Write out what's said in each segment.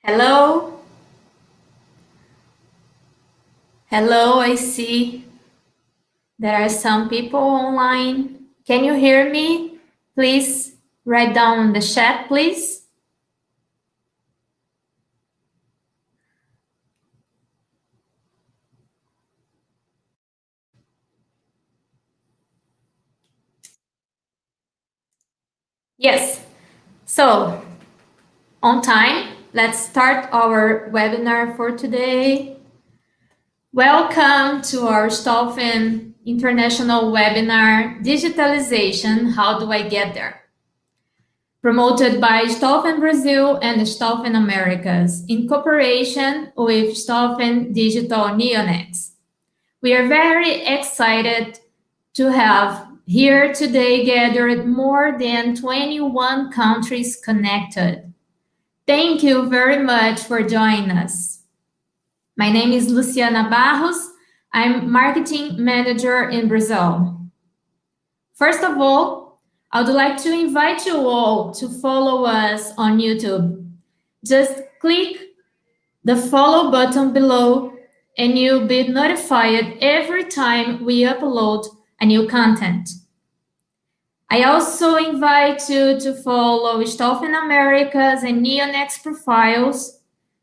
Hello? Hello, I see there are some people online. Can you hear me? Please write down in the chat, please. Yes. So, on time, let's start our webinar for today. Welcome to our STAUFEN International Webinar, Digitalization, How Do I Get There? Promoted by STAUFEN.Brasil and STAUFEN Americas in cooperation with STAUFEN Digital Neonex. We are very excited to have here today gathered more than 21 countries connected. Thank you very much for joining us. My name is Luciana Barros. I'm Marketing Manager in Brazil. First of all, I would like to invite you all to follow us on YouTube. Just click the follow button below and you'll be notified every time we upload a new content. I also invite you to follow STAUFEN Americas and Neonex profiles.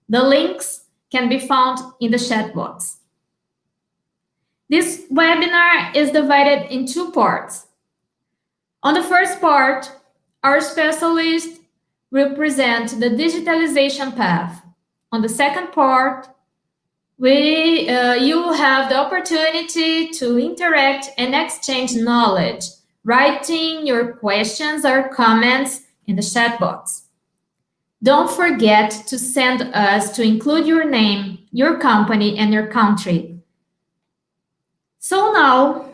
The links can be found in the chat box. This webinar is divided in two parts. On the first part, our specialist will present the digitalization path. On the second part, you will have the opportunity to interact and exchange knowledge, writing your questions or comments in the chat box. Don't forget to send us to include your name, your company, and your country. So now,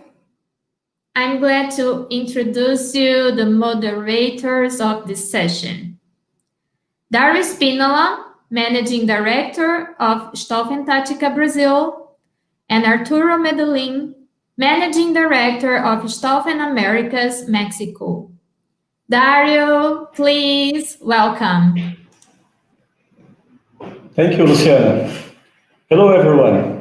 I'm glad to introduce you the moderators of this session. Dario Spinola, Managing Director of STAUFEN.Brasil, and Arturo Medellin, Managing Director of STAUFEN Americas, Mexico. Dario, please, welcome. Thank you, Luciana. Hello, everyone.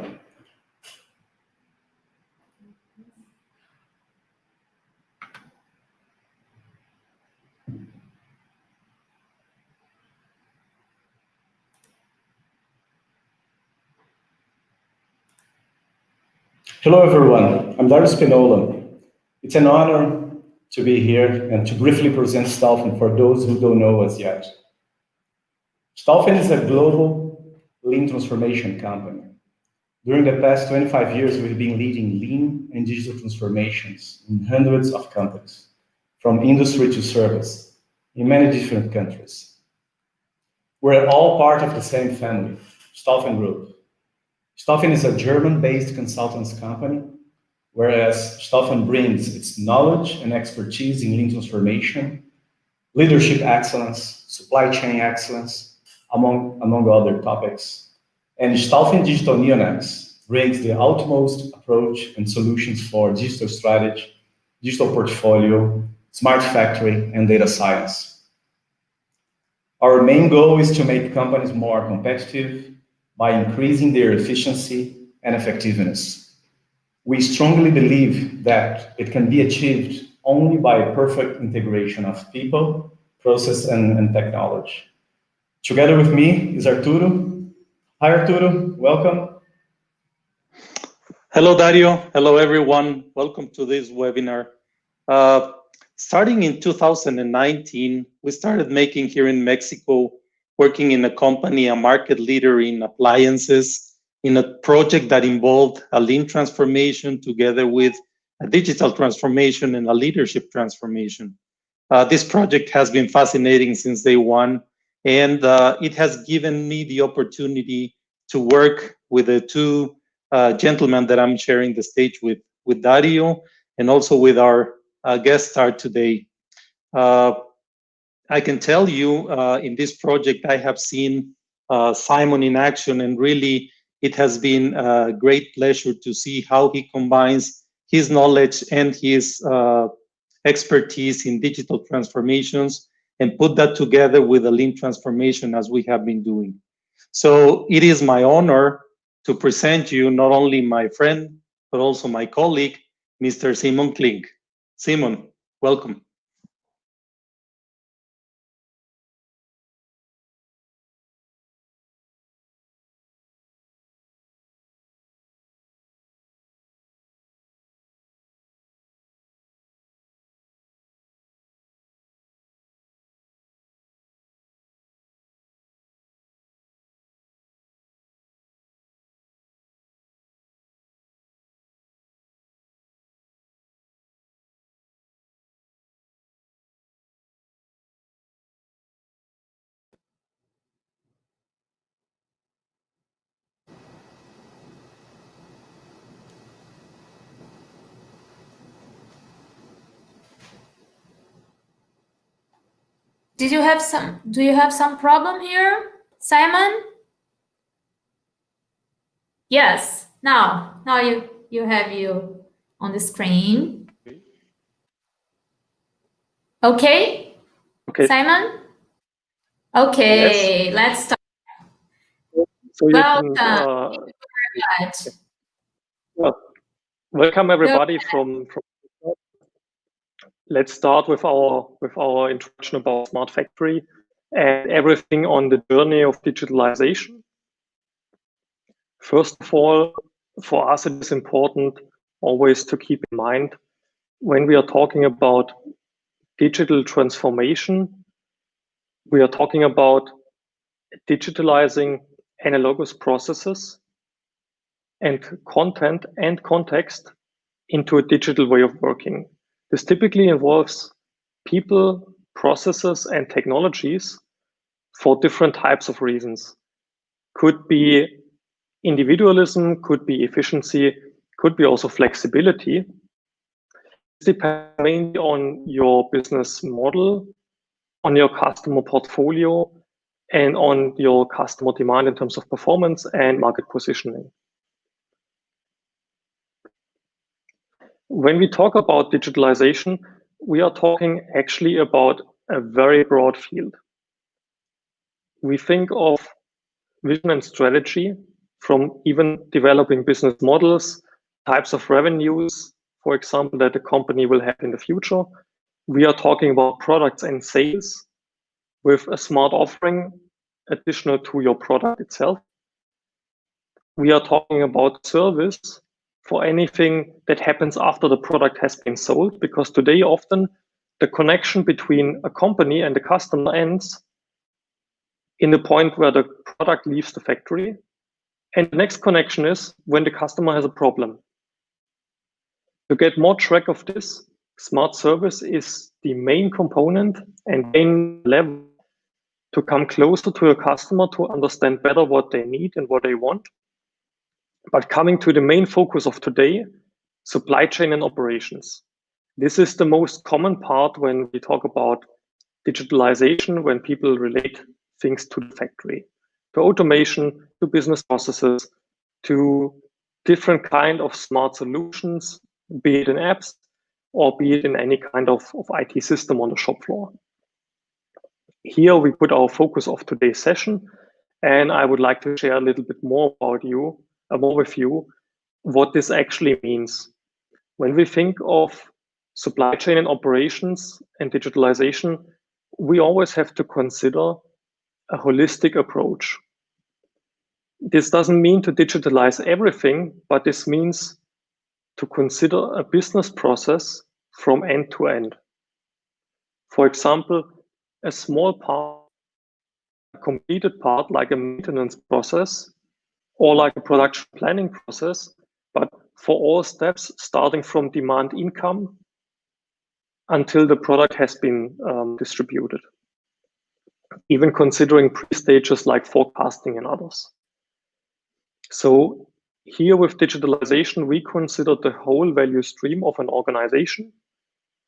Hello, everyone. I'm Dario Spinola. It's an honor to be here and to briefly present STAUFEN for those who don't know us yet. STAUFEN is a global lean transformation company. During the past 25 years, we've been leading lean and digital transformations in hundreds of companies, from industry to service, in many different countries. We're all part of the same family, STAUFEN Group. STAUFEN is a German-based consultants company, whereas STAUFEN brings its knowledge and expertise in lean transformation, leadership excellence, supply chain excellence, among other topics. And STAUFEN Digital Neonex brings the utmost approach and solutions for digital strategy, digital portfolio, smart factory, and data science. Our main goal is to make companies more competitive by increasing their efficiency and effectiveness. We strongly believe that it can be achieved only by perfect integration of people, process, and technology. Together with me is Arturo. Hi, Arturo. Welcome. Hello, Dario. Hello, everyone. Welcome to this webinar. Starting in 2019, we started making here in Mexico, working in a company, a market leader in appliances, in a project that involved a lean transformation together with a digital transformation and a leadership transformation. This project has been fascinating since day one, and it has given me the opportunity to work with the two gentlemen that I'm sharing the stage with Dario, and also with our guest star today. I can tell you in this project, I have seen Simon in action, and really it has been a great pleasure to see how he combines his knowledge and his expertise in digital transformations and put that together with a lean transformation as we have been doing. So it is my honor to present you not only my friend, but also my colleague, Mr. Simon Klink. Simon, welcome. Do you have some problem here, Simon? Yes. Now you have you on the screen. Okay? Okay. Simon? Okay, Yes. let's start. So you Welcome. can, Much. well, welcome everybody from. Let's start with our introduction about Smart Factory and everything on the journey of digitalization. First of all, for us it is important always to keep in mind when we are talking about digital transformation, we are talking about digitalizing analogous processes and content and context into a digital way of working. This typically involves people, processes, and technologies for different types of reasons. Could be individualism, could be efficiency, could be also flexibility. It depends mainly on your business model, on your customer portfolio, and on your customer demand in terms of performance and market positioning. When we talk about digitalization, we are talking actually about a very broad field. We think of vision and strategy from even developing business models, types of revenues, for example, that the company will have in the future. We are talking about products and sales with a smart offering additional to your product itself. We are talking about service for anything that happens after the product has been sold, because today often the connection between a company and the customer ends in the point where the product leaves the factory. And the next connection is when the customer has a problem. To get more track of this, smart service is the main component and main level to come closer to a customer to understand better what they need and what they want. But coming to the main focus of today, supply chain and operations. This is the most common part when we talk about digitalization, when people relate things to the factory, to automation, to business processes, to different kind of smart solutions, be it in apps or be it in any kind of IT system on the shop floor. Here we put our focus of today's session, and I would like to share a little bit more with you, what this actually means. When we think of supply chain and operations and digitalization, we always have to consider a holistic approach. This doesn't mean to digitalize everything, but this means to consider a business process from end to end. For example, a small part, a completed part like a maintenance process or like a production planning process, but for all steps starting from demand income until the product has been distributed, even considering pre-stages like forecasting and others. So here with digitalization, we consider the whole value stream of an organization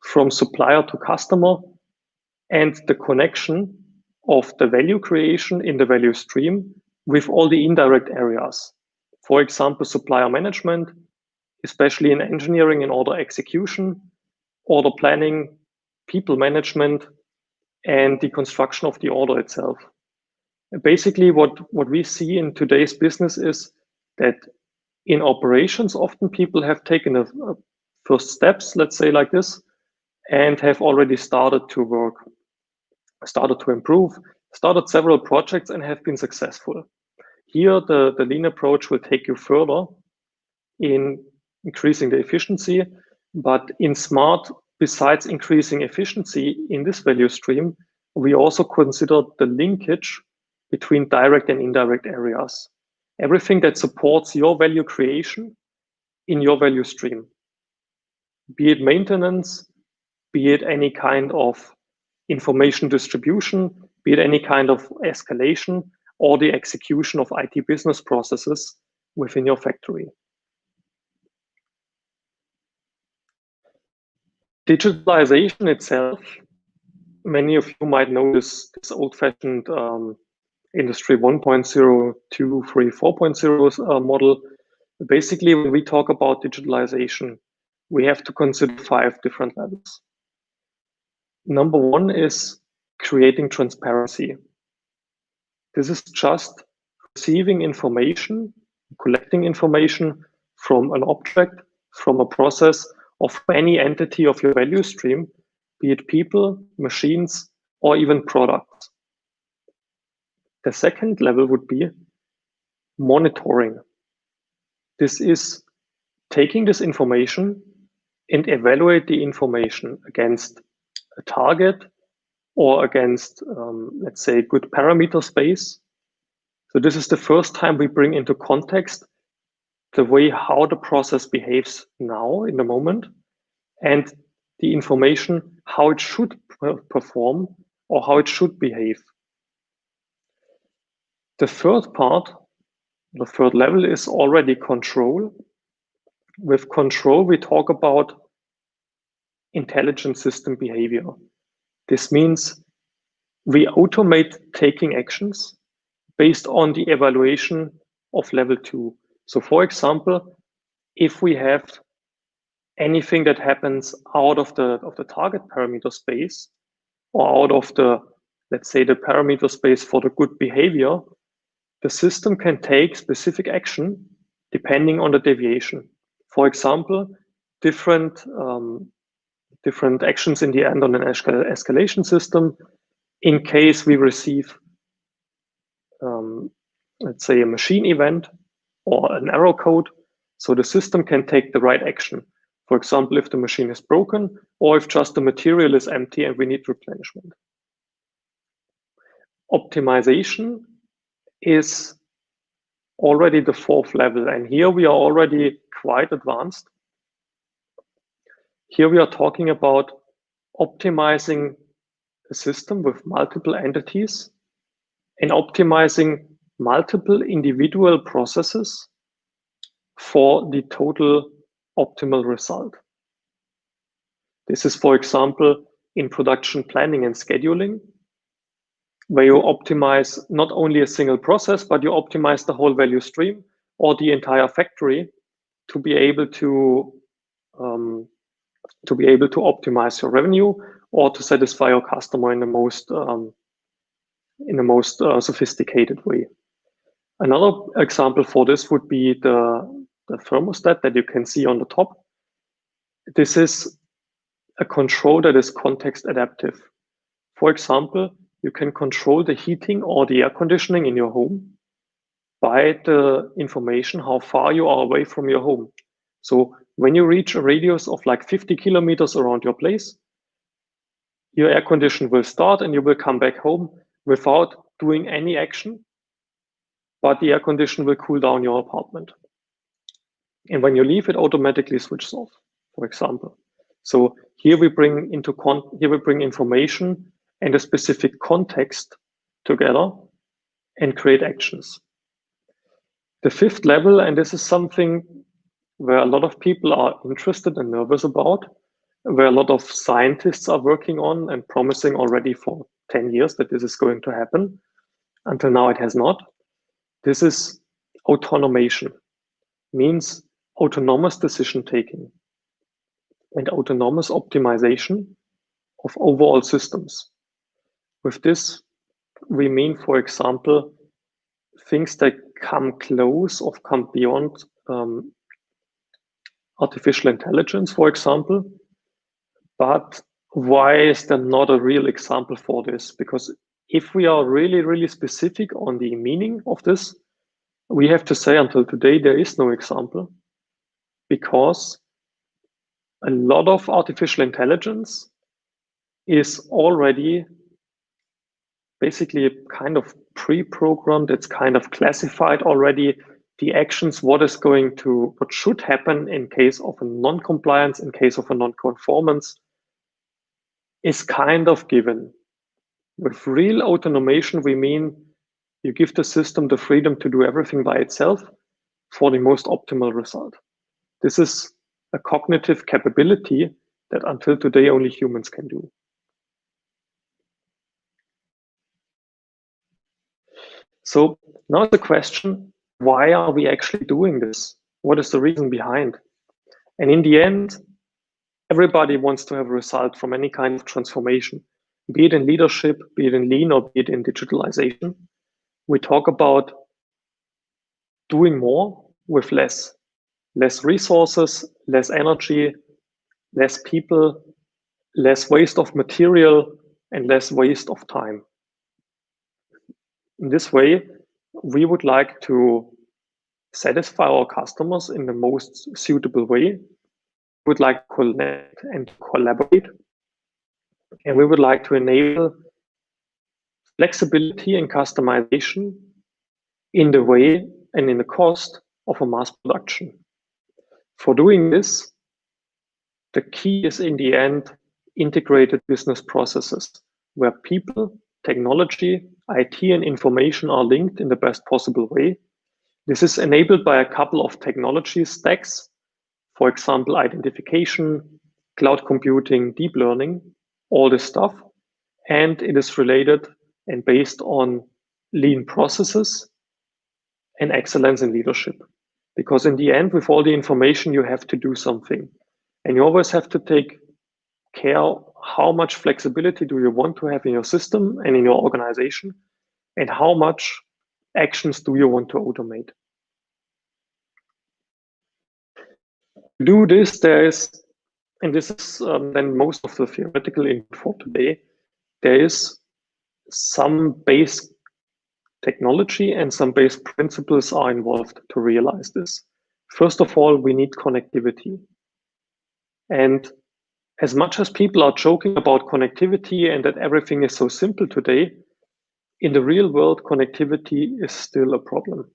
from supplier to customer and the connection of the value creation in the value stream with all the indirect areas. For example, supplier management, especially in engineering and order execution, order planning, people management, and the construction of the order itself. Basically, what we see in today's business is that in operations, often people have taken a first steps, let's say like this, and have already started to work, started to improve, started several projects and have been successful. Here, the lean approach will take you further in increasing the efficiency, but in smart, besides increasing efficiency in this value stream, we also consider the linkage between direct and indirect areas. Everything that supports your value creation in your value stream, be it maintenance, be it any kind of information distribution, be it any kind of escalation, or the execution of IT business processes within your factory. Digitalization itself, many of you might know this old-fashioned Industry 1.0, 2, 3, 4.0 model. Basically, when we talk about digitalization, we have to consider 5 different levels. Number 1 is creating transparency. This is just receiving information, collecting information from an object, from a process of any entity of your value stream, be it people, machines, or even products. The second level would be monitoring. This is taking this information and evaluate the information against a target or against, let's say, good parameter space. So this is the first time we bring into context the way how the process behaves now in the moment and the information how it should perform or how it should behave. The third part, the third level is already control. With control, we talk about intelligent system behavior. This means we automate taking actions based on the evaluation of level 2. So for example, if we have anything that happens out of the target parameter space or out of the, let's say, the parameter space for the good behavior, the system can take specific action depending on the deviation. For example, different actions in the end on an escalation system in case we receive, let's say, a machine event or an error code. So the system can take the right action. For example, if the machine is broken or if just the material is empty and we need replenishment. Optimization is already the 4th level, and here we are already quite advanced. Here we are talking about optimizing a system with multiple entities and optimizing multiple individual processes for the total optimal result. This is, for example, in production planning and scheduling, where you optimize not only a single process, but you optimize the whole value stream or the entire factory to be able to optimize your revenue or to satisfy your customer in the most sophisticated way. Another example for this would be the thermostat that you can see on the top. This is a control that is context adaptive. For example, you can control the heating or the air conditioning in your home by the information how far you are away from your home. So when you reach a radius of like 50 kilometers around your place, your air condition will start and you will come back home without doing any action, but the air condition will cool down your apartment. And when you leave, it automatically switches off, for example. So here we bring information and a specific context together and create actions. The 5th level, and this is something where a lot of people are interested and nervous about, where a lot of scientists are working on and promising already for 10 years that this is going to happen. Until now, it has not. This is automation, means autonomous decision taking and autonomous optimization of overall systems. With this, we mean, for example, things that come close or come beyond artificial intelligence, for example. But why is there not a real example for this? Because if we are really, really specific on the meaning of this, we have to say until today there is no example, because a lot of artificial intelligence is already basically kind of pre-programmed. It's kind of classified already. The actions, what should happen in case of a non-compliance, in case of a non-conformance, is kind of given. With real automation, we mean you give the system the freedom to do everything by itself for the most optimal result. This is a cognitive capability that until today only humans can do. So now the question, why are we actually doing this? What is the reason behind? And in the end, everybody wants to have a result from any kind of transformation, be it in leadership, be it in lean, or be it in digitalization. We talk about doing more with less resources, less energy, less people, less waste of material, and less waste of time. In this way, we would like to satisfy our customers in the most suitable way. We would like to connect and collaborate. And we would like to enable flexibility and customization in the way and in the cost of a mass production. For doing this, the key is in the end integrated business processes where people, technology, IT, and information are linked in the best possible way. This is enabled by a couple of technology stacks, for example, identification, cloud computing, deep learning, all this stuff. And it is related and based on lean processes and excellence in leadership. Because in the end, with all the information, you have to do something. And you always have to take care how much flexibility do you want to have in your system and in your organization, and how much actions do you want to automate. To do this, there is, and this is then most of the theoretical info for today, there is some base technology and some base principles are involved to realize this. First of all, we need connectivity. And as much as people are joking about connectivity and that everything is so simple today, in the real world, connectivity is still a problem.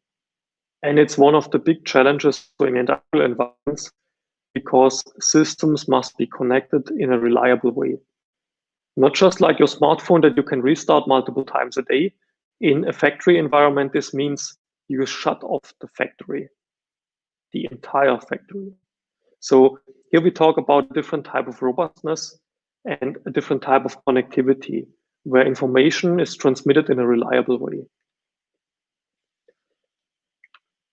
And it's one of the big challenges in industrial environments because systems must be connected in a reliable way. Not just like your smartphone that you can restart multiple times a day. In a factory environment, this means you shut off the factory, the entire factory. So here we talk about a different type of robustness and a different type of connectivity where information is transmitted in a reliable way.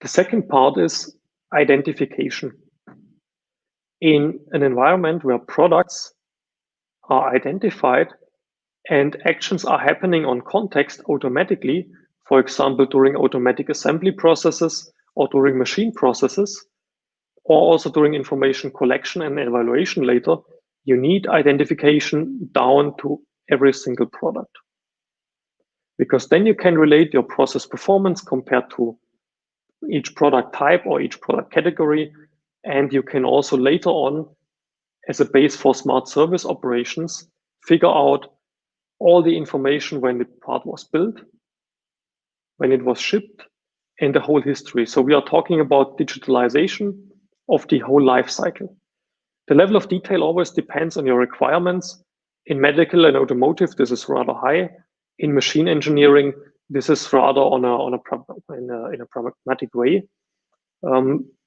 The second part is identification. In an environment where products are identified and actions are happening on context automatically, for example, during automatic assembly processes or during machine processes, or also during information collection and evaluation later, you need identification down to every single product. Because then you can relate your process performance compared to each product type or each product category. And you can also later on, as a base for smart service operations, figure out all the information when the part was built, when it was shipped, and the whole history. So we are talking about digitalization of the whole life cycle. The level of detail always depends on your requirements. In medical and automotive, this is rather high. In machine engineering, this is rather in a pragmatic way.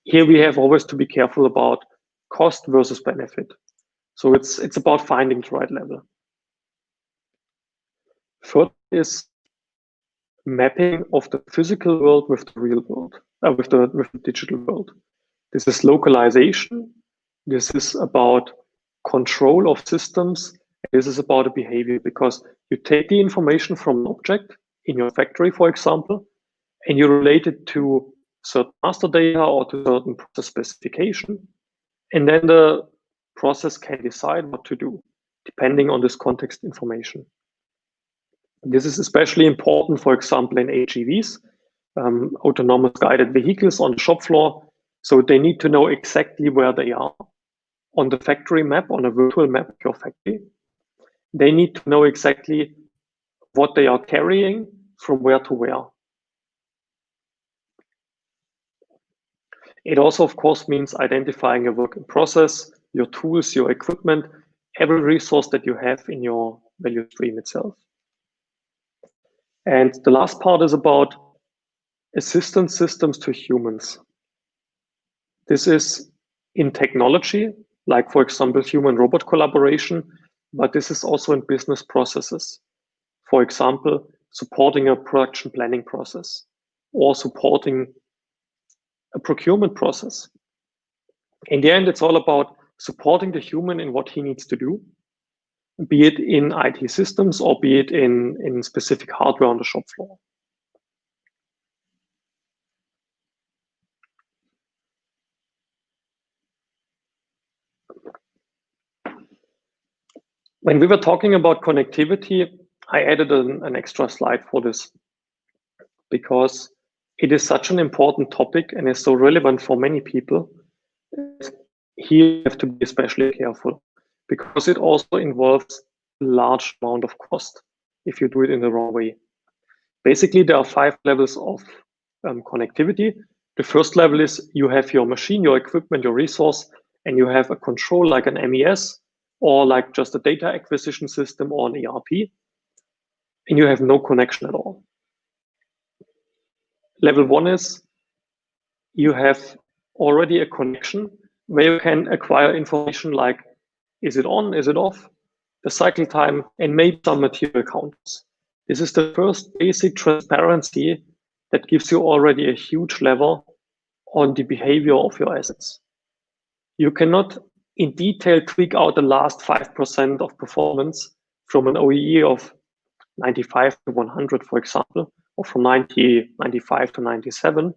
Here we have always to be careful about cost versus benefit. So it's about finding the right level. Third is mapping of the physical world with the real world, with the digital world. This is localization. This is about control of systems This is about a behavior because you take the information from an object in your factory, for example, and you relate it to certain master data or to certain process specification. And then the process can decide what to do depending on this context information. This is especially important, for example, in AGVs, autonomous guided vehicles on the shop floor. So they need to know exactly where they are on the factory map, on a virtual map of your factory. They need to know exactly what they are carrying from where to where. It also, of course, means identifying a work in process, your tools, your equipment, every resource that you have in your value stream itself. And the last part is about assistant systems to humans. This is in technology, like, for example, human-robot collaboration, but this is also in business processes. For example, supporting a production planning process or supporting a procurement process. In the end, it's all about supporting the human in what he needs to do, be it in IT systems or be it in specific hardware on the shop floor. When we were talking about connectivity, I added an extra slide for this because it is such an important topic and is so relevant for many people. Here you have to be especially careful because it also involves a large amount of cost if you do it in the wrong way. Basically, there are 5 levels of connectivity. The first level is you have your machine, your equipment, your resource, and you have a control like an MES or like just a data acquisition system or an ERP, and you have no connection at all. Level 1 is you have already a connection where you can acquire information like, is it on, is it off, the cycle time, and maybe some material counts. This is the first basic transparency that gives you already a huge level on the behavior of your assets. You cannot in detail tweak out the last 5% of performance from an OEE of 95 to 100, for example, or from 95 to 97.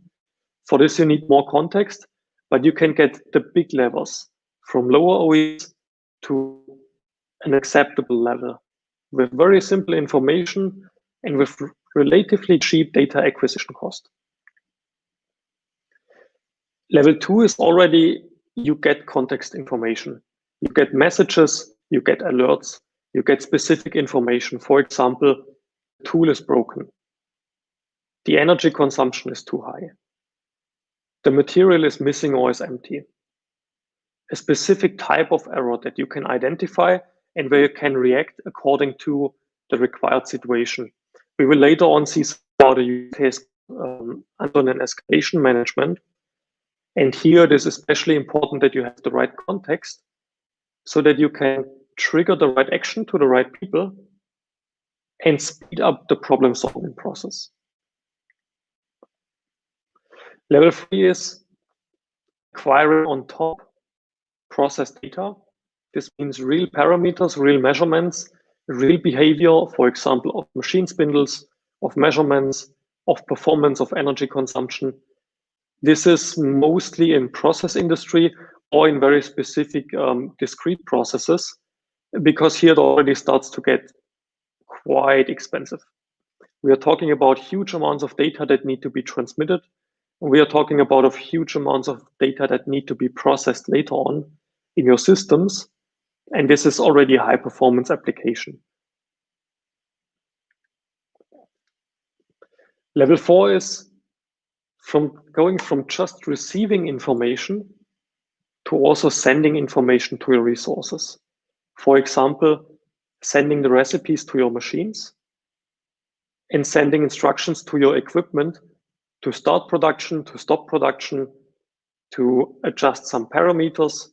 For this, you need more context, but you can get the big levels from lower OEEs to an acceptable level with very simple information and with relatively cheap data acquisition cost. Level 2 is already you get context information. You get messages, you get alerts, you get specific information. For example, the tool is broken. The energy consumption is too high. The material is missing or is empty. A specific type of error that you can identify and where you can react according to the required situation. We will later on see about the use case under an escalation management. And here it is especially important that you have the right context so that you can trigger the right action to the right people and speed up the problem solving process. Level 3 is acquiring on top process data. This means real parameters, real measurements, real behavior, for example, of machine spindles, of measurements, of performance, of energy consumption. This is mostly in process industry or in very specific discrete processes, because here it already starts to get quite expensive. We are talking about huge amounts of data that need to be transmitted. We are talking about huge amounts of data that need to be processed later on in your systems. And this is already a high performance application. Level 4 is going from just receiving information to also sending information to your resources. For example, sending the recipes to your machines and sending instructions to your equipment to start production, to stop production, to adjust some parameters,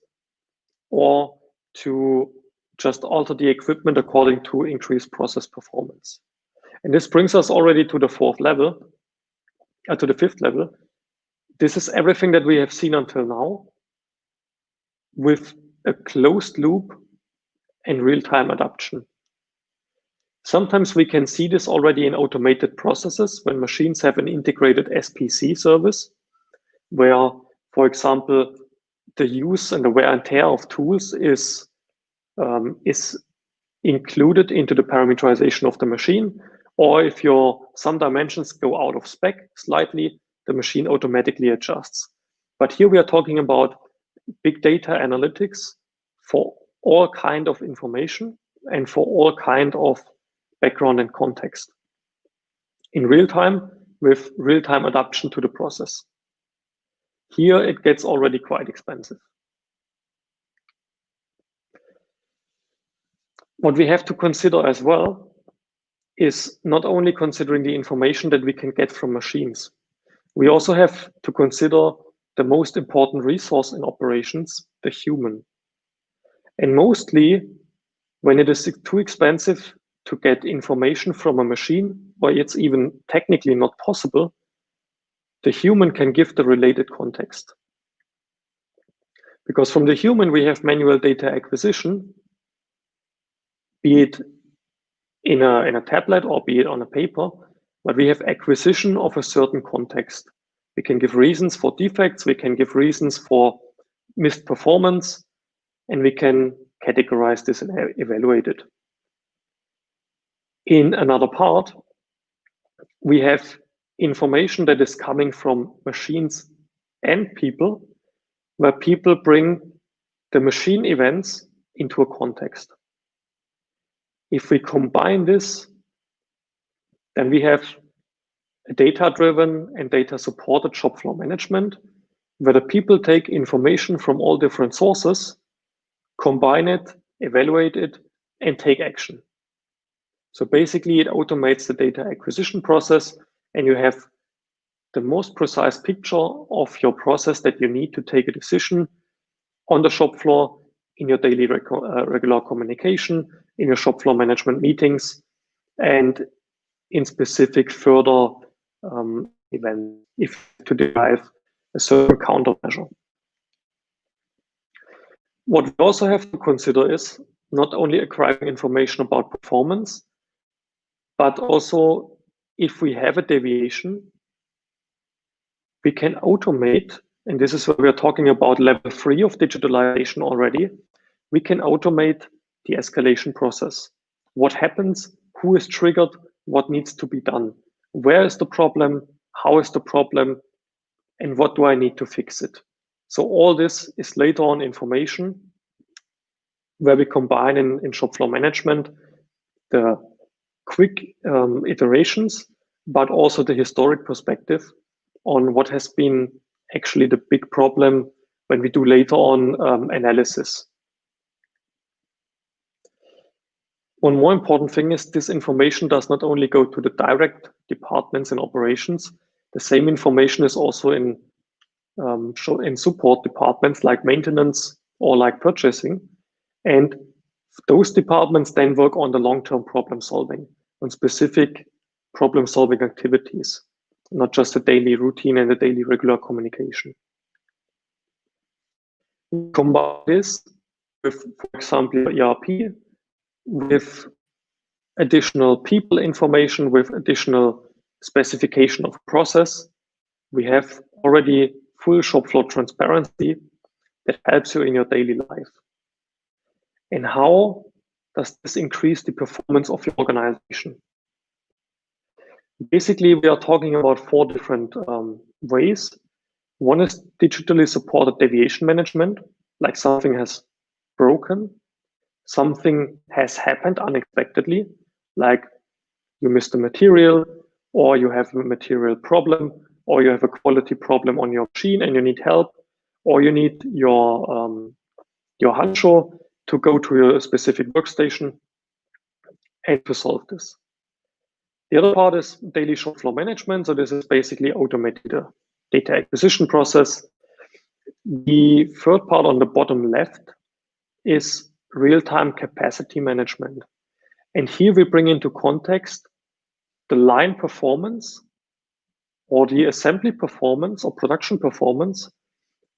or to just alter the equipment according to increased process performance. And this brings us already to the fifth level. This is everything that we have seen until now with a closed loop and real-time adoption. Sometimes we can see this already in automated processes when machines have an integrated SPC service, where, for example, the use and the wear and tear of tools is included into the parameterization of the machine, or if some dimensions go out of spec slightly, the machine automatically adjusts. But here we are talking about big data analytics for all kind of information and for all kind of background and context in real time with real-time adaptation to the process. Here it gets already quite expensive. What we have to consider as well is not only considering the information that we can get from machines, we also have to consider the most important resource in operations, the human. And mostly when it is too expensive to get information from a machine, or it's even technically not possible, the human can give the related context. Because from the human, we have manual data acquisition, be it in a tablet or be it on a paper, but we have acquisition of a certain context. We can give reasons for defects, we can give reasons for missed performance, and we can categorize this and evaluate it. In another part, we have information that is coming from machines and people, where people bring the machine events into a context. If we combine this, then we have a data-driven and data-supported shop floor management, where the people take information from all different sources, combine it, evaluate it, and take action. So basically, it automates the data acquisition process, and you have the most precise picture of your process that you need to take a decision on the shop floor, in your daily regular communication, in your shop floor management meetings, and in specific further events if to derive a certain countermeasure. What we also have to consider is not only acquiring information about performance, but also if we have a deviation, we can automate, and this is where we are talking about level 3 of digitalization already, we can automate the escalation process. What happens, who is triggered, what needs to be done, where is the problem, how is the problem, and what do I need to fix it. So all this is later on information where we combine in shop floor management the quick iterations, but also the historic perspective on what has been actually the big problem when we do later on analysis. One more important thing is this information does not only go to the direct departments and operations, the same information is also in support departments like maintenance or like purchasing. And those departments then work on the long-term problem solving, on specific problem solving activities, not just the daily routine and the daily regular communication. Combine this with, for example, ERP, with additional people information, with additional specification of process. We have already full shop floor transparency that helps you in your daily life. And how does this increase the performance of your organization? Basically, we are talking about 4 different ways. One is digitally supported deviation management, like something has broken, something has happened unexpectedly, like you missed a material, or you have a material problem, or you have a quality problem on your machine and you need help, or you need your Handschuh to go to a specific workstation and to solve this. The other part is daily shop floor management. So this is basically automated data acquisition process. The third part on the bottom left is real-time capacity management. And here we bring into context the line performance or the assembly performance or production performance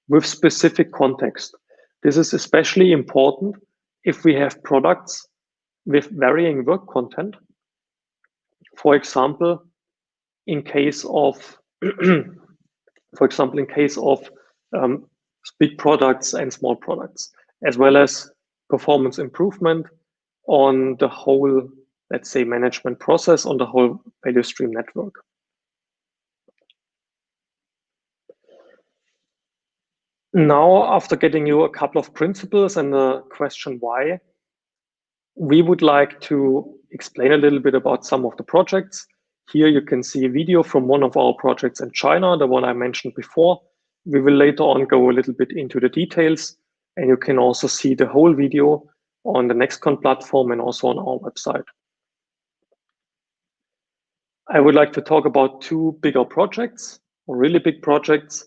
with specific context. This is especially important if we have products with varying work content, for example, in case of big products and small products, as well as performance improvement on the whole, let's say, management process, on the whole value stream network. Now, after getting you a couple of principles and the question why, we would like to explain a little bit about some of the projects. Here you can see a video from one of our projects in China, the one I mentioned before. We will later on go a little bit into the details, and you can also see the whole video on the Nextcon platform and also on our website. I would like to talk about two bigger projects, or really big projects,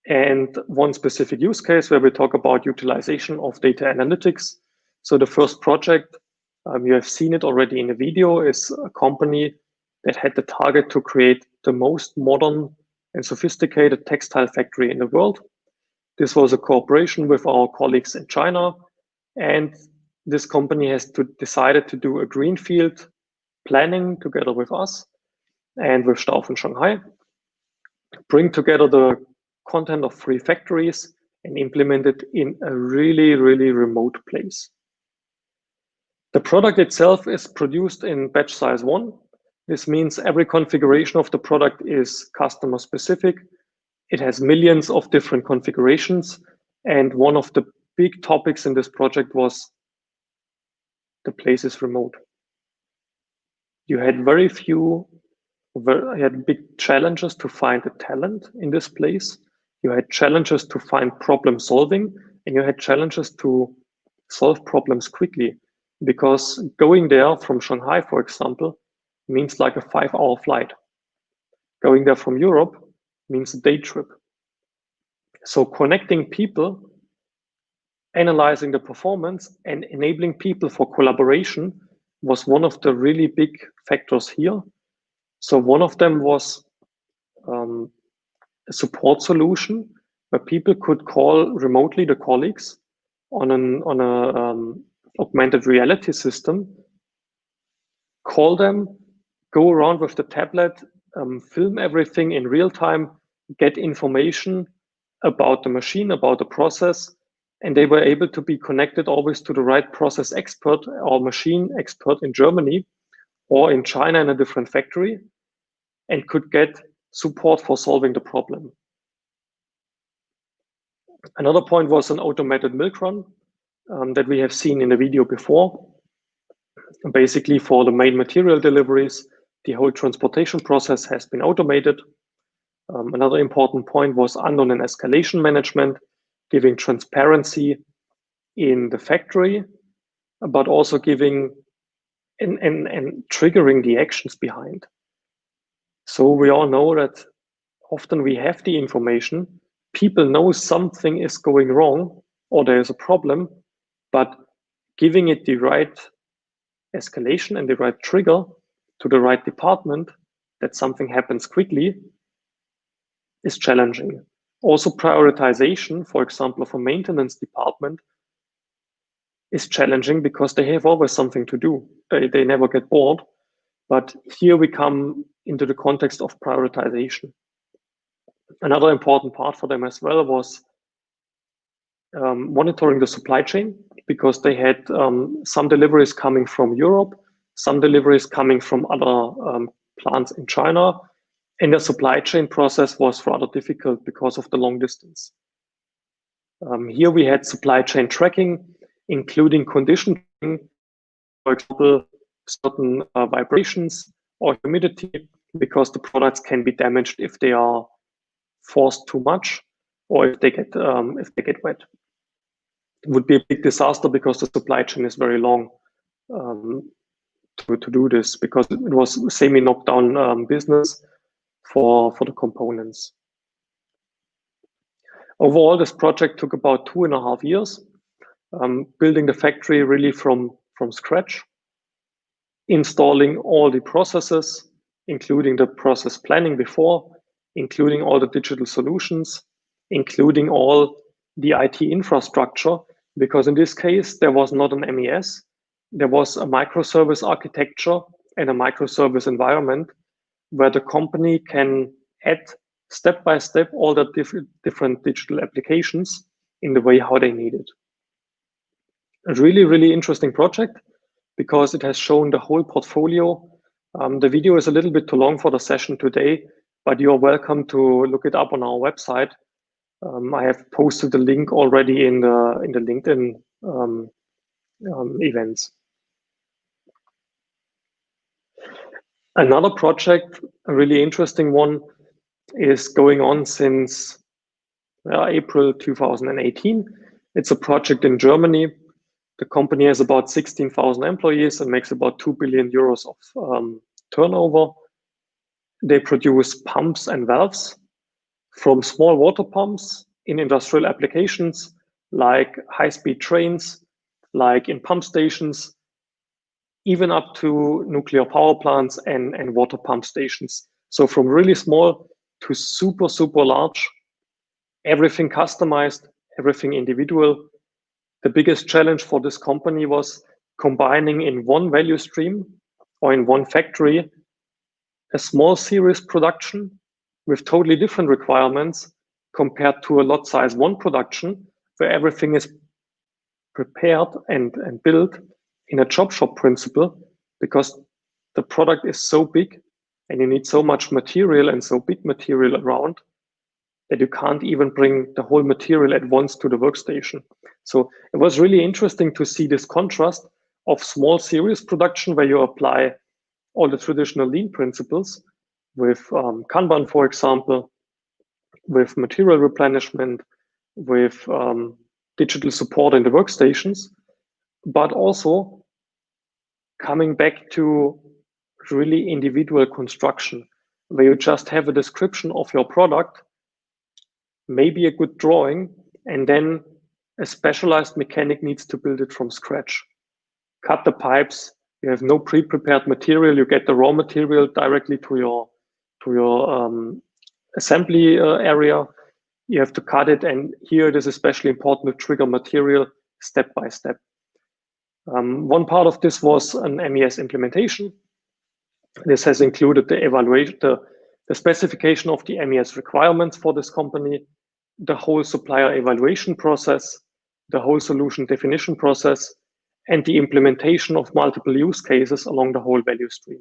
and one specific use case where we talk about utilization of data analytics. So the first project, you have seen it already in the video, is a company that had the target to create the most modern and sophisticated textile factory in the world. This was a cooperation with our colleagues in China, and this company has decided to do a greenfield planning together with us and with Staufen Shanghai, bring together the content of 3 factories and implement it in a really, really remote place. The product itself is produced in batch size 1. This means every configuration of the product is customer specific. It has millions of different configurations. And one of the big topics in this project was the place is remote. You had big challenges to find the talent in this place. You had challenges to find problem solving, and you had challenges to solve problems quickly, because going there from Shanghai, for example, means like a 5-hour flight. Going there from Europe means a day trip. So connecting people, analyzing the performance, and enabling people for collaboration was one of the really big factors here. So one of them was a support solution where people could call remotely the colleagues on an augmented reality system, call them, go around with the tablet, film everything in real time, get information about the machine, about the process, and they were able to be connected always to the right process expert or machine expert in Germany or in China in a different factory, and could get support for solving the problem. Another point was an automated milk run that we have seen in the video before. Basically, for the main material deliveries, the whole transportation process has been automated. Another important point was unknown and escalation management, giving transparency in the factory, but also giving and triggering the actions behind. So we all know that often we have the information, people know something is going wrong or there's a problem, but giving it the right escalation and the right trigger to the right department that something happens quickly is challenging. Also, prioritization, for example, of a maintenance department is challenging because they have always something to do. They never get bored. But here we come into the context of prioritization. Another important part for them as well was monitoring the supply chain, because they had some deliveries coming from Europe, some deliveries coming from other plants in China, and the supply chain process was rather difficult because of the long distance. Here we had supply chain tracking, including condition, for example, certain vibrations or humidity, because the products can be damaged if they are forced too much or if they get wet. It would be a big disaster because the supply chain is very long to do this, because it was semi-knocked down business for the components. Overall, this project took about 2.5 years, building the factory really from scratch, installing all the processes, including the process planning before, including all the digital solutions, including all the IT infrastructure, because in this case, there was not an MES, there was a microservice architecture and a microservice environment where the company can add step by step all the different digital applications in the way how they need it. A really, really interesting project because it has shown the whole portfolio. The video is a little bit too long for the session today, but you are welcome to look it up on our website. I have posted the link already in the LinkedIn events. Another project, a really interesting one, is going on since April 2018. It's a project in Germany. The company has about 16,000 employees and makes about 2 billion euros of turnover. They produce pumps and valves from small water pumps in industrial applications like high-speed trains, like in pump stations, even up to nuclear power plants and water pump stations. So from really small to super, super large, everything customized, everything individual. The biggest challenge for this company was combining in one value stream or in one factory a small series production with totally different requirements compared to a lot size one production where everything is prepared and built in a job shop principle, because the product is so big and you need so much material and so big material around that you can't even bring the whole material at once to the workstation. So it was really interesting to see this contrast of small series production where you apply all the traditional lean principles with Kanban, for example, with material replenishment, with digital support in the workstations, but also coming back to really individual construction where you just have a description of your product, maybe a good drawing, and then a specialized mechanic needs to build it from scratch. Cut the pipes, you have no pre-prepared material, you get the raw material directly to your assembly area. You have to cut it, and here it is especially important to trigger material step by step. One part of this was an MES implementation. This has included the evaluation, the specification of the MES requirements for this company, the whole supplier evaluation process, the whole solution definition process, and the implementation of multiple use cases along the whole value stream.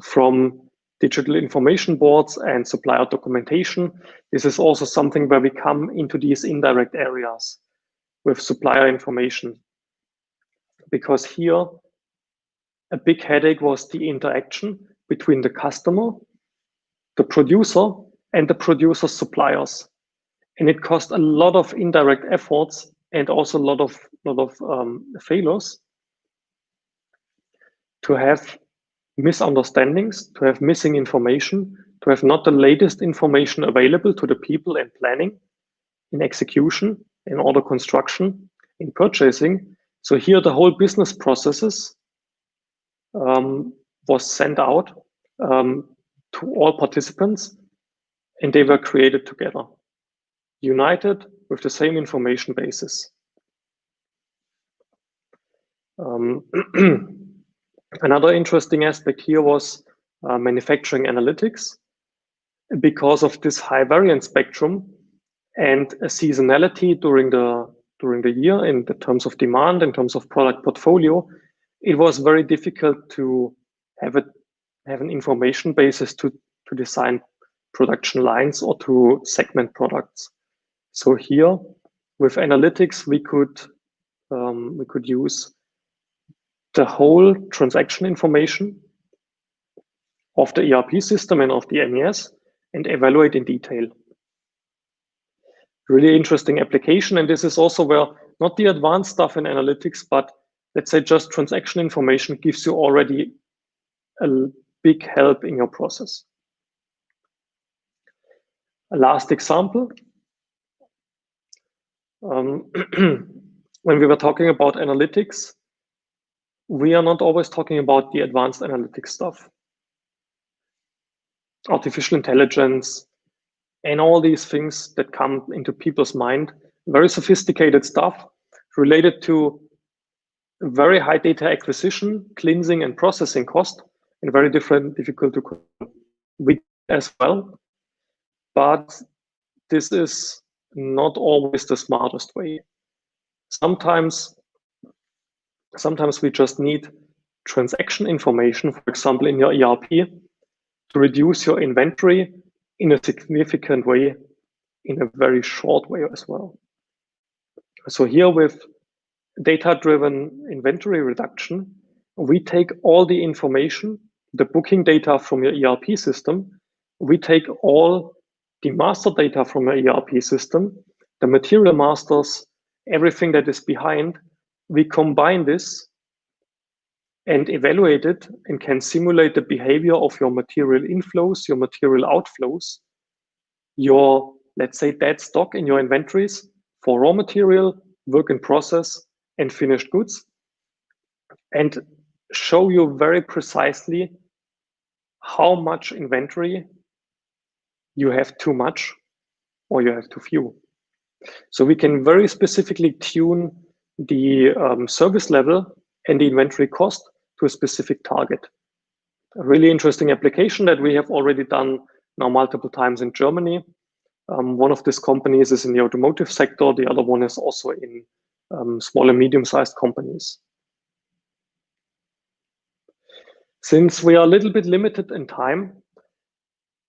From digital information boards and supplier documentation, this is also something where we come into these indirect areas with supplier information. Because here, a big headache was the interaction between the customer, the producer, and the producer's suppliers. And it cost a lot of indirect efforts and also a lot of failures to have misunderstandings, to have missing information, to have not the latest information available to the people in planning, in execution, in order construction, in purchasing. So here the whole business processes was sent out to all participants, and they were created together, united with the same information basis. Another interesting aspect here was manufacturing analytics. Because of this high variance spectrum and a seasonality during the year in the terms of demand, in terms of product portfolio, it was very difficult to have an information basis to design production lines or to segment products. So here, with analytics, we could use the whole transaction information of the ERP system and of the MES and evaluate in detail. Really interesting application, and this is also where not the advanced stuff in analytics, but let's say just transaction information gives you already a big help in your process. A last example. When we were talking about analytics, we are not always talking about the advanced analytics stuff. Artificial intelligence and all these things that come into people's mind very sophisticated stuff related to very high data acquisition, cleansing, and processing cost, and very difficult to control. We as well, but this is not always the smartest way. Sometimes we just need transaction information, for example, in your ERP, to reduce your inventory in a significant way, in a very short way as well. So here with data-driven inventory reduction, we take all the information, the booking data from your ERP system, we take all the master data from your ERP system, the material masters, everything that is behind, we combine this and evaluate it and can simulate the behavior of your material inflows, your material outflows, your, let's say, dead stock in your inventories for raw material, work in process, and finished goods, and show you very precisely how much inventory you have too much or you have too few. So we can very specifically tune the service level and the inventory cost to a specific target. A really interesting application that we have already done now multiple times in Germany. One of these companies is in the automotive sector. The other one is also in small and medium-sized companies. Since we are a little bit limited in time,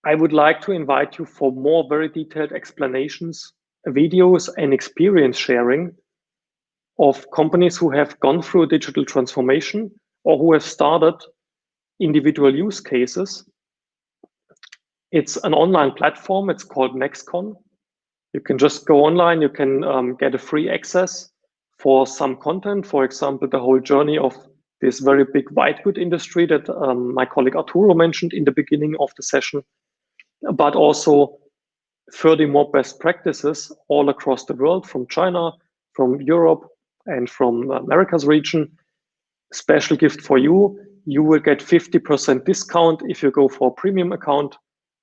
I would like to invite you for more very detailed explanations, videos, and experience sharing of companies who have gone through digital transformation or who have started individual use cases. It's an online platform. It's called Nexcon. You can just go online. You can get a free access for some content. For example, the whole journey of this very big white good industry that my colleague Arturo mentioned in the beginning of the session, but also 30 more best practices all across the world, from China, from Europe, and from America's region. Special gift for you. You will get 50% discount if you go for a premium account,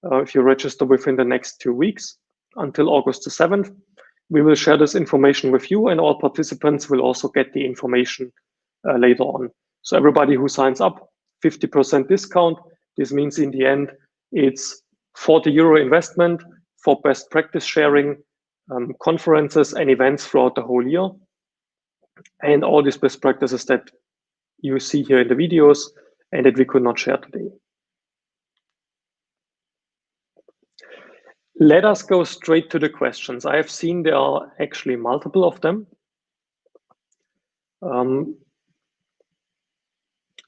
if you register within the next 2 weeks until August the 7th. We will share this information with you, and all participants will also get the information later on. So everybody who signs up, 50% discount. This means in the end, it's 40 euro investment for best practice sharing, conferences and events throughout the whole year. And all these best practices that you see here in the videos and that we could not share today. Let us go straight to the questions. I have seen there are actually multiple of them.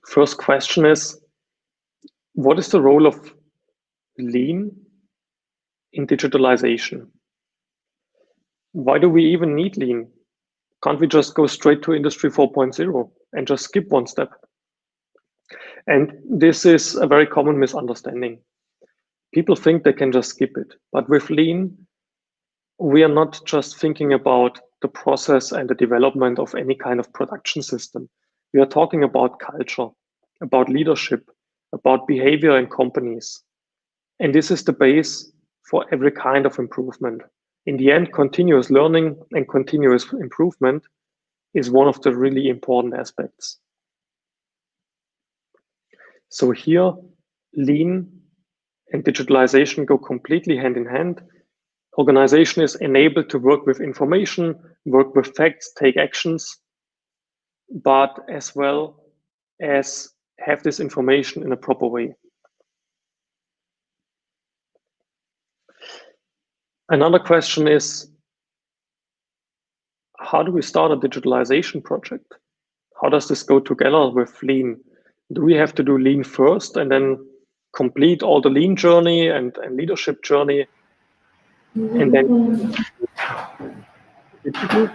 First question is, what is the role of lean in digitalization? Why do we even need lean? Can't we just go straight to Industry 4.0 and just skip one step? And this is a very common misunderstanding. People think they can just skip it, but with lean, we are not just thinking about the process and the development of any kind of production system. We are talking about culture, about leadership, about behavior in companies. And this is the base for every kind of improvement. In the end, continuous learning and continuous improvement is one of the really important aspects. So here, lean and digitalization go completely hand in hand. Organization is enabled to work with information, work with facts, take actions, but as well as have this information in a proper way. Another question is, how do we start a digitalization project? How does this go together with lean? Do we have to do lean first and then complete all the lean journey and leadership journey and then digital?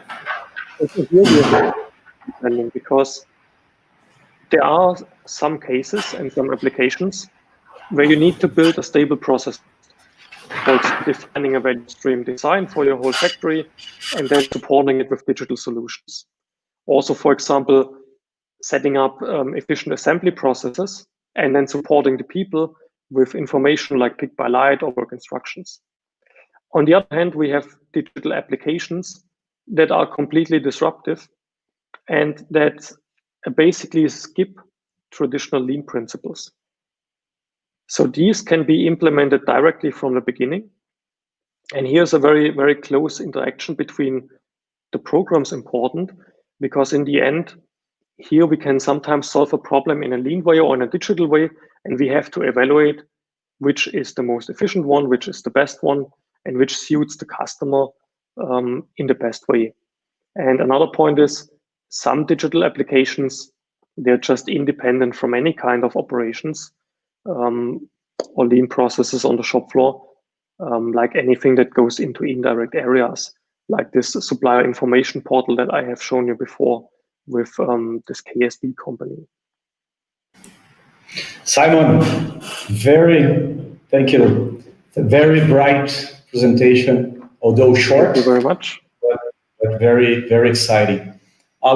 Because there are some cases and some applications where you need to build a stable process. For example, defining a value stream design for your whole factory and then supporting it with digital solutions. Also, for example, setting up efficient assembly processes and then supporting the people with information like pick by light or work instructions. On the other hand, we have digital applications that are completely disruptive and that basically skip traditional lean principles. So these can be implemented directly from the beginning. And here's a very, very close interaction between the programs important, because in the end, here we can sometimes solve a problem in a lean way or in a digital way, and we have to evaluate which is the most efficient one, which is the best one, and which suits the customer in the best way. And another point is some digital applications, they're just independent from any kind of operations or lean processes on the shop floor, like anything that goes into indirect areas, like this supplier information portal that I have shown you before with this KSB company. Simon, thank you. A very bright presentation, although short. Thank you very much. But very, very exciting.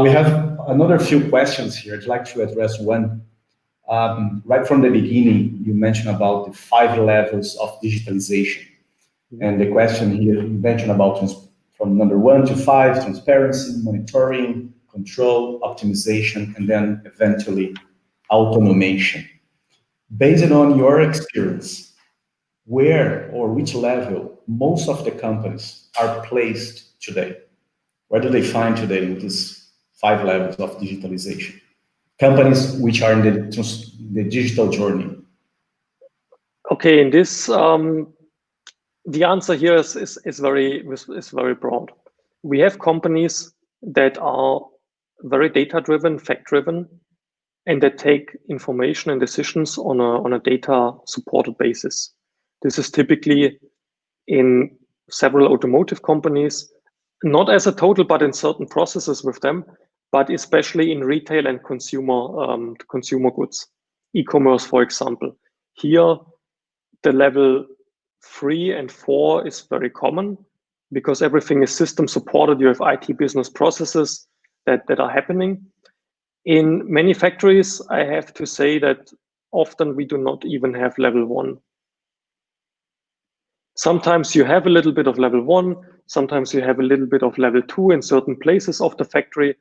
We have another few questions here. I'd like to address one. Right from the beginning, you mentioned about the 5 levels of digitalization. And the question here, you mentioned about from number 1 to 5, transparency, monitoring, control, optimization, and then eventually automation. Based on your experience, where or which level most of the companies are placed today? Where do they find today in these 5 levels of digitalization? Companies which are in the digital journey. Okay, in this, the answer here is very broad. We have companies that are very data-driven, fact-driven, and that take information and decisions on a data-supported basis. This is typically in several automotive companies, not as a total, but in certain processes with them, but especially in retail and consumer goods, e-commerce, for example. Here, the level 3 and 4 is very common because everything is system supported. You have IT business processes that are happening. In many factories, I have to say that often we do not even have level 1. Sometimes you have a little bit of level 1, sometimes you have a little bit of level 2 in certain places of the factory,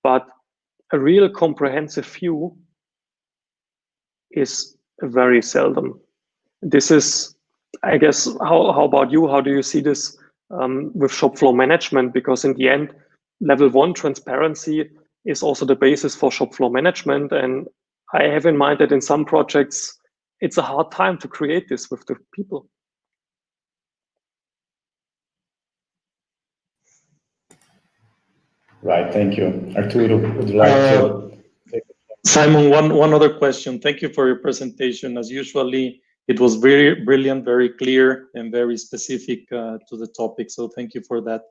but a real comprehensive view is very seldom. This is, I guess, how about you? How do you see this with shop floor management? Because in the end, level 1 transparency is also the basis for shop floor management. And I have in mind that in some projects, it's a hard time to create this with the people. Right, thank you. Arturo, would you like to take it? Simon, one other question. Thank you for your presentation. As usually, it was very brilliant, very clear, and very specific to the topic. So thank you for that.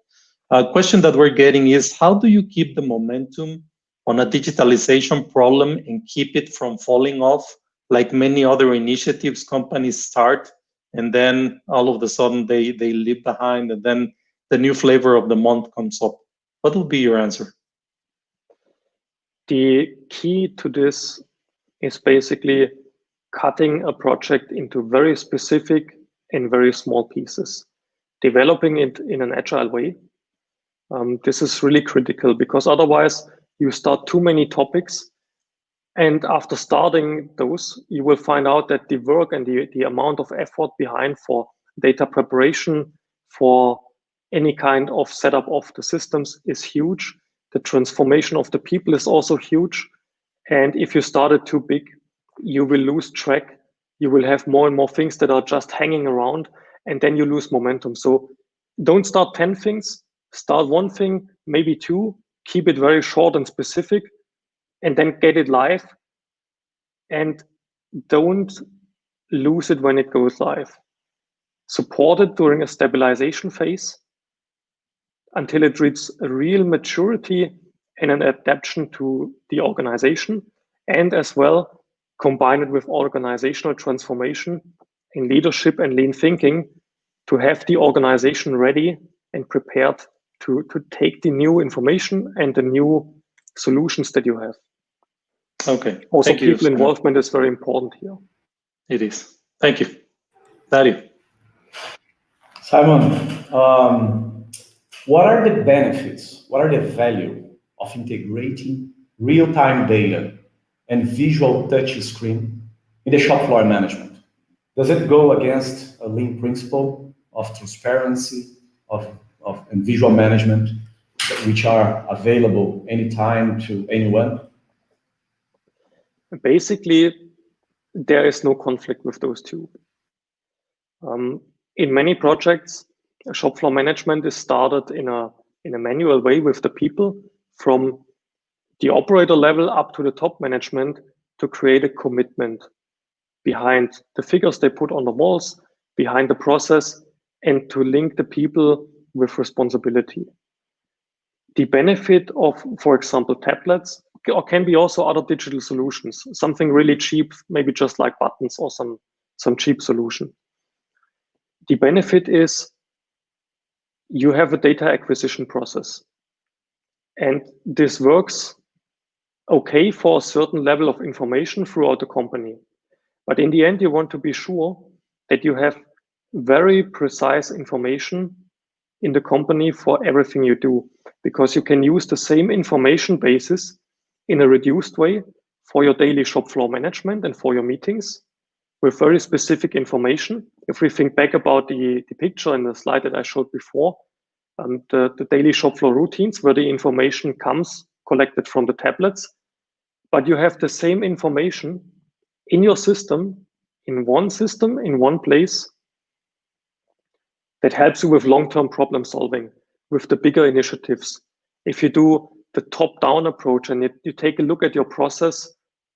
Question that we're getting is, how do you keep the momentum on a digitalization problem and keep it from falling off like many other initiatives companies start, and then all of a sudden they leave behind, and then the new flavor of the month comes up? What would be your answer? The key to this is basically cutting a project into very specific and very small pieces, developing it in an agile way. This is really critical because otherwise you start too many topics, and after starting those, you will find out that the work and the amount of effort behind for data preparation, for any kind of setup of the systems is huge. The transformation of the people is also huge. And if you started too big, you will lose track. You will have more and more things that are just hanging around, and then you lose momentum. So don't start 10 things, start 1 thing, maybe 2, keep it very short and specific, and then get it live. And don't lose it when it goes live. Support it during a stabilization phase until it reaches a real maturity and an adaptation to the organization, and as well combine it with organizational transformation in leadership and lean thinking to have the organization ready and prepared to take the new information and the new solutions that you have. Okay. Also, Thank you, people involvement is very important here. It is. Thank you. Dario. Simon, What are the benefits? What are the value of integrating real-time data and visual touch screen in the shop floor management? Does it go against a lean principle of transparency, and visual management, which are available anytime to anyone? Basically, there is no conflict with those two. In many projects, shop floor management is started in a manual way with the people from the operator level up to the top management to create a commitment behind the figures they put on the walls, behind the process, and to link the people with responsibility. The benefit of, for example, tablets, or can be also other digital solutions, something really cheap, maybe just like buttons or some cheap solution. The benefit is you have a data acquisition process. And this works okay for a certain level of information throughout the company. But in the end, you want to be sure that you have very precise information in the company for everything you do, because you can use the same information basis in a reduced way for your daily shop floor management and for your meetings with very specific information. If we think back about the picture in the slide that I showed before, the daily shop floor routines where the information comes collected from the tablets, but you have the same information in your system, in one place, that helps you with long-term problem solving, with the bigger initiatives. If you do the top-down approach and you take a look at your process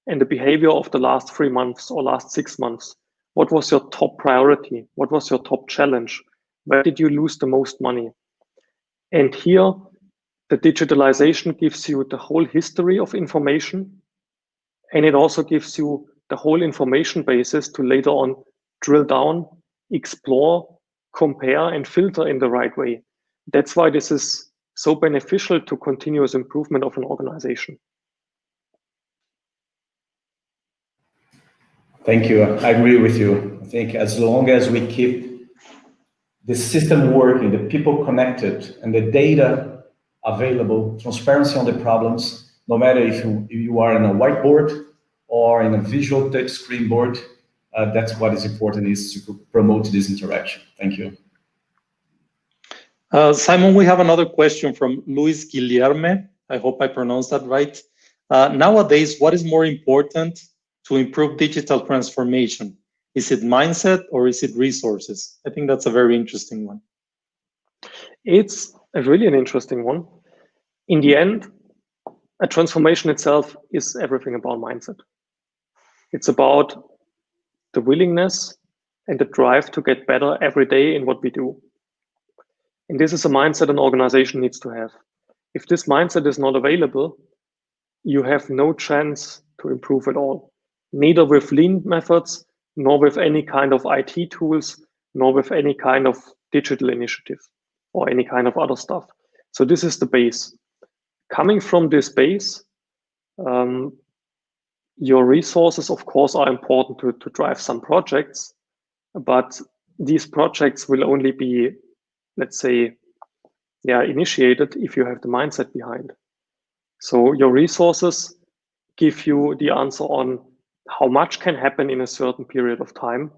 and the behavior of the last 3 months or last 6 months, what was your top priority? What was your top challenge? Where did you lose the most money? And here, the digitalization gives you the whole history of information, and it also gives you the whole information basis to later on drill down, explore, compare, and filter in the right way. That's why this is so beneficial to continuous improvement of an organization. Thank you. I agree with you. I think as long as we keep the system working, the people connected, and the data available, transparency on the problems, no matter if you are in a whiteboard or in a visual touch screen board, that's what is important, is to promote this interaction. Thank you. Simon, we have another question from Luis Guilherme. I hope I pronounced that right. Nowadays, what is more important to improve digital transformation? Is it mindset or is it resources? I think that's a very interesting one. It's really an interesting one. In the end, a transformation itself is everything about mindset. It's about the willingness and the drive to get better every day in what we do. And this is a mindset an organization needs to have. If this mindset is not available, you have no chance to improve at all, neither with lean methods, nor with any kind of IT tools, nor with any kind of digital initiative or any kind of other stuff. So this is the base. Coming from this base, your resources, of course, are important to drive some projects, but these projects will only be, let's say, initiated if you have the mindset behind. So your resources give you the answer on how much can happen in a certain period of time,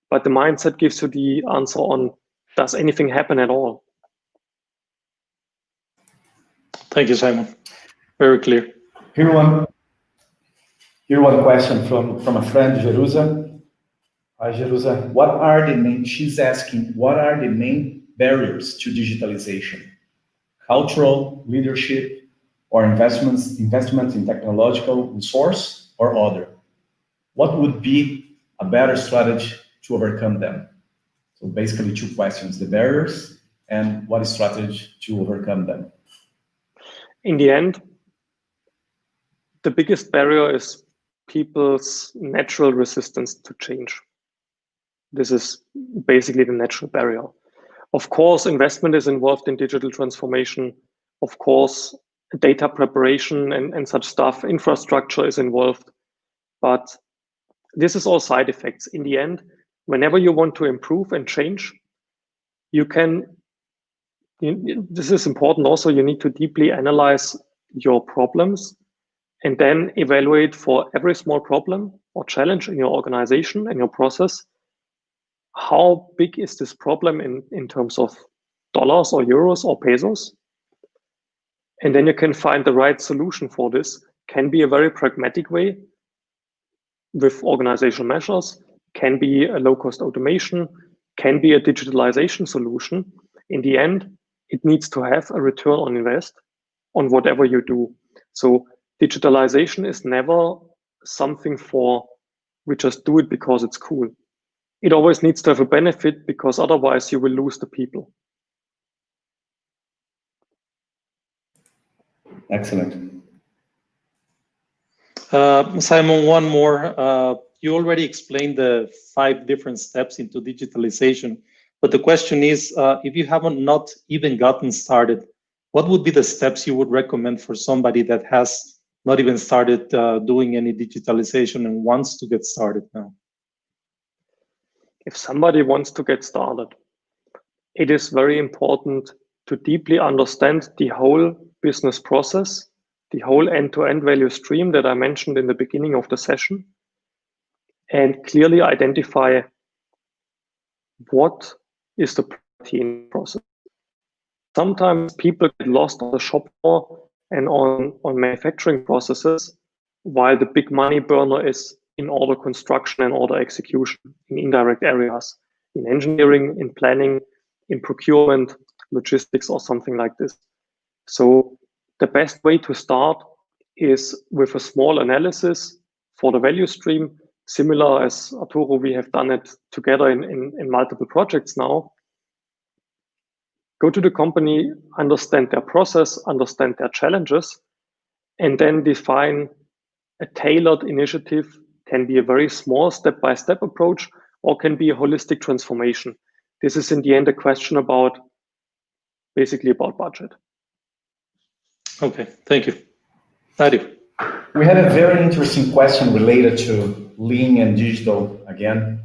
but the mindset gives you the answer on, does anything happen at all? Thank you, Simon. Very clear. Here one question from a friend, Jerusa. Hi, Jerusa. She's asking, what are the main barriers to digitalization? Cultural, leadership, or investment in technological resource, or other? What would be a better strategy to overcome them? So basically 2 questions, the barriers and what is strategy to overcome them? In the end, the biggest barrier is people's natural resistance to change. This is basically the natural barrier. Of course, investment is involved in digital transformation. Of course, data preparation and such stuff, infrastructure is involved. But this is all side effects. In the end, whenever you want to improve and change, you can this is important also. You need to deeply analyze your problems and then evaluate for every small problem or challenge in your organization and your process. How big is this problem in terms of dollars or euros or pesos? And then you can find the right solution for this. Can be a very pragmatic way with organizational measures, can be a low-cost automation, can be a digitalization solution. In the end, it needs to have a return on invest on whatever you do. So digitalization is never something for we just do it because it's cool. It always needs to have a benefit, because otherwise you will lose the people. Excellent. Simon, one more. You already explained the 5 different steps into digitalization, but the question is, if you haven't not even gotten started, what would be the steps you would recommend for somebody that has not even started doing any digitalization and wants to get started now? If somebody wants to get started, it is very important to deeply understand the whole business process, the whole end-to-end value stream that I mentioned in the beginning of the session, and clearly identify what is the priority in the process. Sometimes people get lost on the shop floor and on manufacturing processes, while the big money burner is in order construction and order execution in indirect areas, in engineering, in planning, in procurement, logistics, or something like this. So the best way to start is with a small analysis for the value stream, similar as Arturo, we have done it together in multiple projects now. Go to the company, understand their process, understand their challenges, and then define a tailored initiative. Can be a very small step-by-step approach, or can be a holistic transformation. This is in the end a question about basically about budget. Okay, thank you. Dario. We had a very interesting question related to lean and digital again,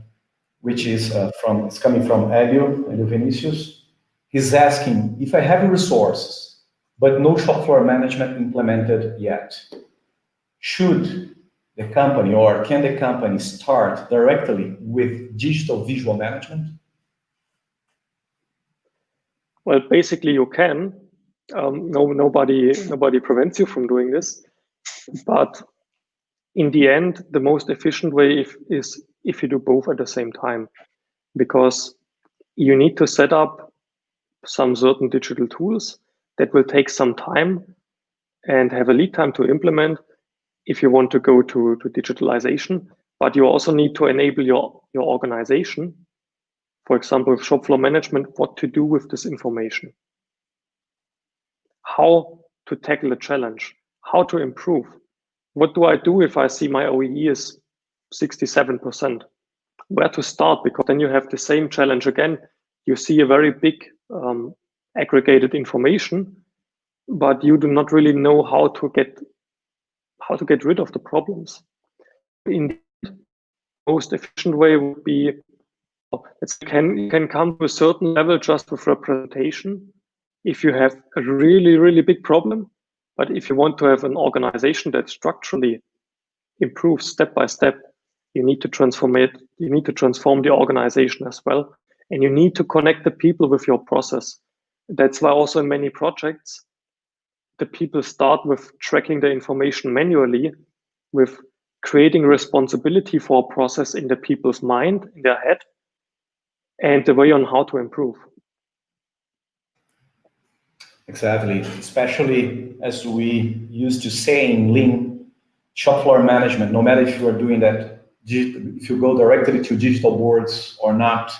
which is it's coming from Elio Vinicius. He's asking, if I have resources, but no shop floor management implemented yet, should the company or can the company start directly with digital visual management? Well, basically you can. Nobody prevents you from doing this. But in the end, the most efficient way is if you do both at the same time, because you need to set up some certain digital tools that will take some time and have a lead time to implement if you want to go to digitalization. But you also need to enable your organization, for example, with shop floor management, what to do with this information, how to tackle a challenge, how to improve. What do I do if I see my OEE is 67%? Where to start? Because then you have the same challenge again. You see a very big aggregated information, but you do not really know how to get rid of the problems. In the most efficient way would be you can come to a certain level just with representation if you have a really big problem. But if you want to have an organization that structurally improves step by step, you need to transform it. You need to transform the organization as well. And you need to connect the people with your process. That's why also in many projects, the people start with tracking the information manually, with creating responsibility for a process in the people's mind, in their head, and the way on how to improve. Exactly, especially as we used to say in lean, shop floor management, no matter if you are doing that, if you go directly to digital boards or not,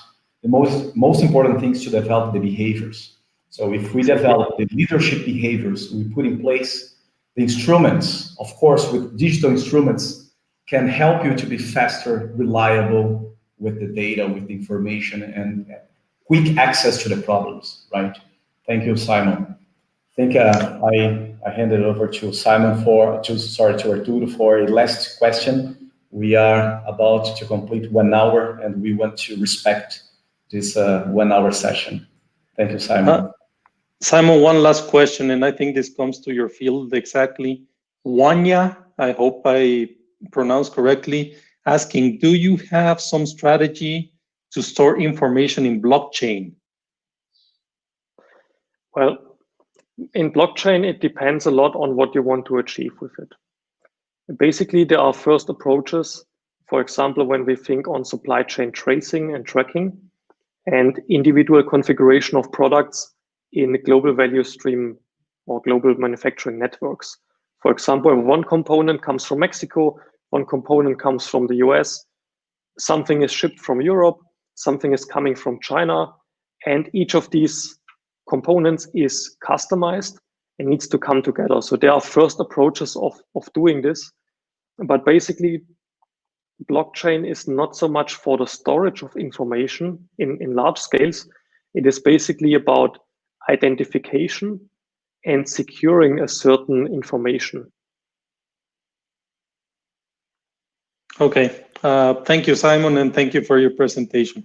the most important thing is to develop the behaviors. So if we develop the leadership behaviors, we put in place the instruments, of course, with digital instruments, can help you to be faster, reliable with the data, with the information, and quick access to the problems, right? Thank you, Simon. I think I hand it over to Simon to Arturo for a last question. We are about to complete 1 hour, and we want to respect this 1 hour session. Thank you, Simon. Simon, one last question, and I think this comes to your field exactly. Wanya, I hope I pronounced correctly, asking, do you have some strategy to store information in blockchain? Well, in blockchain, it depends a lot on what you want to achieve with it. Basically, there are first approaches, for example, when we think on supply chain tracing and tracking and individual configuration of products in global value stream or global manufacturing networks. For example, one component comes from Mexico, one component comes from the US, something is shipped from Europe, something is coming from China, and each of these components is customized and needs to come together. So there are first approaches of doing this, but basically blockchain is not so much for the storage of information in large scales. It is basically about identification and securing a certain information. Okay, thank you, Simon, and thank you for your presentation.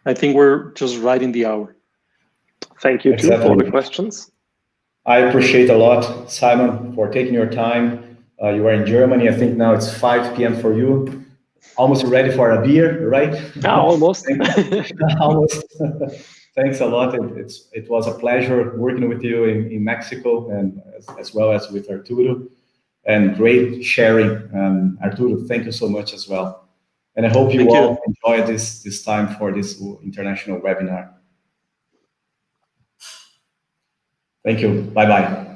I think we're just right in the hour. Thank you too for the questions. I appreciate a lot, Simon, for taking your time. You are in Germany. I think now it's 5 p.m. for you. Almost ready for a beer, right? Almost. Almost. Thanks a lot. It was a pleasure working with you in Mexico and as well as with Arturo. And great sharing. Arturo, thank you so much as well. And I hope you all enjoy this time for this international webinar. Thank you. Bye-bye.